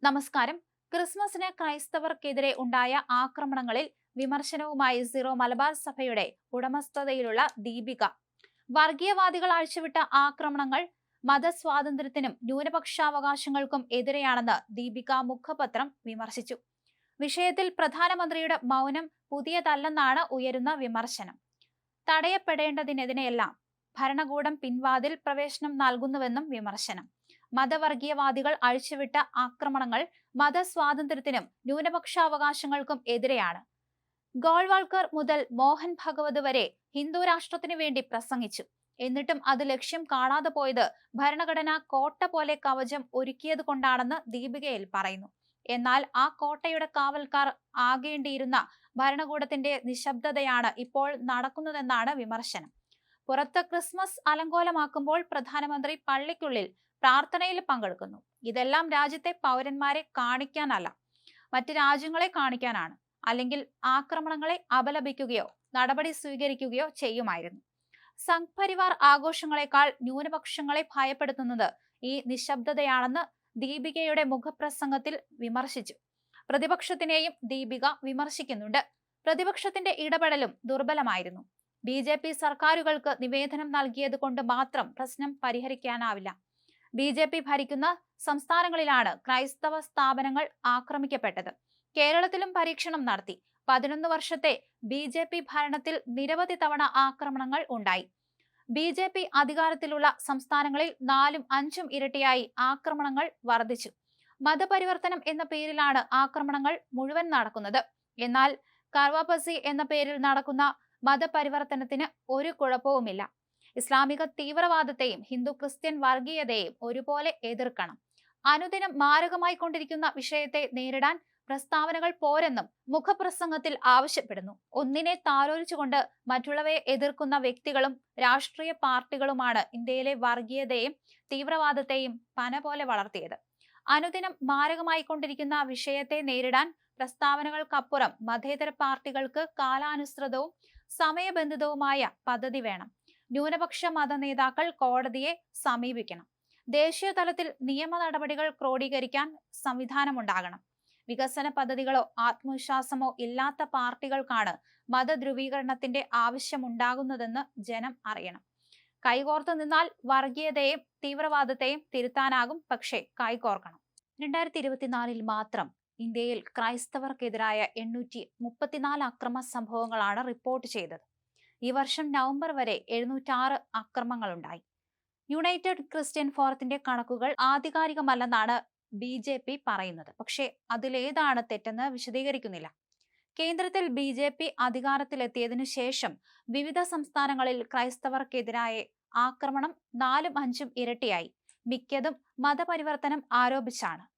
നമസ്കാരം. ക്രിസ്മസിന് ക്രൈസ്തവർക്കെതിരെ ഉണ്ടായ ആക്രമണങ്ങളിൽ വിമർശനവുമായി സീറോ മലബാർ സഭയുടെ ഉടമസ്ഥതയിലുള്ള ദീപിക വർഗീയവാദികൾ അഴിച്ചുവിട്ട ആക്രമണങ്ങൾ മതസ്വാതന്ത്ര്യത്തിനും ന്യൂനപക്ഷാവകാശങ്ങൾക്കും എതിരെയാണെന്ന് ദീപിക മുഖപത്രം വിമർശിച്ചു. വിഷയത്തിൽ പ്രധാനമന്ത്രിയുടെ മൗനം പുതിയതല്ലെന്നാണ് ഉയരുന്ന വിമർശനം. തടയപ്പെടേണ്ടതിനെതിരെയെല്ലാം ഭരണകൂടം പിൻവാതിൽ പ്രവേശനം നൽകുന്നുവെന്നും വിമർശനം. മതവർഗീയവാദികൾ അഴിച്ചുവിട്ട ആക്രമണങ്ങൾ മതസ്വാതന്ത്ര്യത്തിനും ന്യൂനപക്ഷാവകാശങ്ങൾക്കും എതിരെയാണ്. ഗോൾവാൾക്കർ മുതൽ മോഹൻ ഭഗവത് വരെ ഹിന്ദു രാഷ്ട്രത്തിനു വേണ്ടി പ്രസംഗിച്ചു. എന്നിട്ടും അത് ലക്ഷ്യം കാണാതെ പോയത് ഭരണഘടന കോട്ട പോലെ കവചം ഒരുക്കിയത് കൊണ്ടാണെന്ന് ദീപികയിൽ പറയുന്നു. എന്നാൽ ആ കോട്ടയുടെ കാവൽക്കാർ ആകേണ്ടിയിരുന്ന ഭരണകൂടത്തിന്റെ നിശബ്ദതയാണ് ഇപ്പോൾ നടക്കുന്നതെന്നാണ് വിമർശനം. പുറത്ത് ക്രിസ്മസ് അലങ്കോലമാക്കുമ്പോൾ പ്രധാനമന്ത്രി പള്ളിക്കുള്ളിൽ പ്രാർത്ഥനയിൽ പങ്കെടുക്കുന്നു. ഇതെല്ലാം രാജ്യത്തെ പൗരന്മാരെ കാണിക്കാനല്ല, മറ്റ് രാജ്യങ്ങളെ കാണിക്കാനാണ്. അല്ലെങ്കിൽ ആക്രമണങ്ങളെ അപലപിക്കുകയോ നടപടി സ്വീകരിക്കുകയോ ചെയ്യുമായിരുന്നു. സംഘ് പരിവാർ ആഘോഷങ്ങളെക്കാൾ ന്യൂനപക്ഷങ്ങളെ ഭയപ്പെടുത്തുന്നത് ഈ നിശബ്ദതയാണെന്ന് ദീപികയുടെ മുഖപ്രസംഗത്തിൽ വിമർശിച്ചു. പ്രതിപക്ഷത്തിനെയും ദീപിക വിമർശിക്കുന്നുണ്ട്. പ്രതിപക്ഷത്തിന്റെ ഇടപെടലും ദുർബലമായിരുന്നു. BJP സർക്കാരുകൾക്ക് നിവേദനം നൽകിയത് കൊണ്ട് മാത്രം പ്രശ്നം പരിഹരിക്കാനാവില്ല. BJP ഭരിക്കുന്ന സംസ്ഥാനങ്ങളിലാണ് ക്രൈസ്തവ സ്ഥാപനങ്ങൾ ആക്രമിക്കപ്പെട്ടത്. കേരളത്തിലും പരീക്ഷണം നടത്തി. 11 വർഷത്തെ BJP ഭരണത്തിൽ നിരവധി തവണ ആക്രമണങ്ങൾ ഉണ്ടായി. BJP അധികാരത്തിലുള്ള സംസ്ഥാനങ്ങളിൽ 4-5 ഇരട്ടിയായി ആക്രമണങ്ങൾ വർദ്ധിച്ചു. മതപരിവർത്തനം എന്ന പേരിലാണ് ആക്രമണങ്ങൾ മുഴുവൻ നടക്കുന്നത്. എന്നാൽ കർവാപസി എന്ന പേരിൽ നടക്കുന്ന മതപരിവർത്തനത്തിന് ഒരു കുഴപ്പവുമില്ല. ഇസ്ലാമിക തീവ്രവാദത്തെയും ഹിന്ദു ക്രിസ്ത്യൻ വർഗീയതയെയും ഒരുപോലെ എതിർക്കണം. അനുദിനം മാരകമായി കൊണ്ടിരിക്കുന്ന വിഷയത്തെ നേരിടാൻ പ്രസ്താവനകൾ പോരെന്നും മുഖപ്രസംഗത്തിൽ ആവശ്യപ്പെടുന്നു. ഒന്നിനെ താലോലിച്ചുകൊണ്ട് മറ്റുള്ളവയെ എതിർക്കുന്ന വ്യക്തികളും രാഷ്ട്രീയ പാർട്ടികളുമാണ് ഇന്ത്യയിലെ വർഗീയതയെയും തീവ്രവാദത്തെയും പന പോലെ വളർത്തിയത്. അനുദിനം മാരകമായി കൊണ്ടിരിക്കുന്ന വിഷയത്തെ നേരിടാൻ പ്രസ്താവനകൾക്കപ്പുറം മതേതര പാർട്ടികൾക്ക് കാലാനുസൃതവും സമയബന്ധിതവുമായ പദ്ധതി വേണം. ന്യൂനപക്ഷ മത നേതാക്കൾ കോടതിയെ സമീപിക്കണം. ദേശീയ തലത്തിൽ നിയമ നടപടികൾ ക്രോഡീകരിക്കാൻ സംവിധാനമുണ്ടാകണം. വികസന പദ്ധതികളോ ആത്മവിശ്വാസമോ ഇല്ലാത്ത പാർട്ടികൾക്കാണ് മതധ്രുവീകരണത്തിന്റെ ആവശ്യമുണ്ടാകുന്നതെന്ന് ജനം അറിയണം. കൈകോർത്ത് നിന്നാൽ വർഗീയതയെയും തീവ്രവാദത്തെയും തിരുത്താനാകും. പക്ഷേ കൈകോർക്കണം. 2024 മാത്രം ഇന്ത്യയിൽ ക്രൈസ്തവർക്കെതിരായ 834 അക്രമ സംഭവങ്ങളാണ് റിപ്പോർട്ട് ചെയ്തത്. ഈ വർഷം നവംബർ വരെ 706 അക്രമങ്ങളുണ്ടായി. യുണൈറ്റഡ് ക്രിസ്ത്യൻ ഫോറത്തിന്റെ കണക്കുകൾ ആധികാരികമല്ലെന്നാണ് BJP പറയുന്നത്. പക്ഷേ അതിലേതാണ് തെറ്റെന്ന് വിശദീകരിക്കുന്നില്ല. കേന്ദ്രത്തിൽ BJP അധികാരത്തിലെത്തിയതിനു ശേഷം വിവിധ സംസ്ഥാനങ്ങളിൽ ക്രൈസ്തവർക്കെതിരായ ആക്രമണം 4-5 ഇരട്ടിയായി. മിക്കതും മതപരിവർത്തനം ആരോപിച്ചാണ്.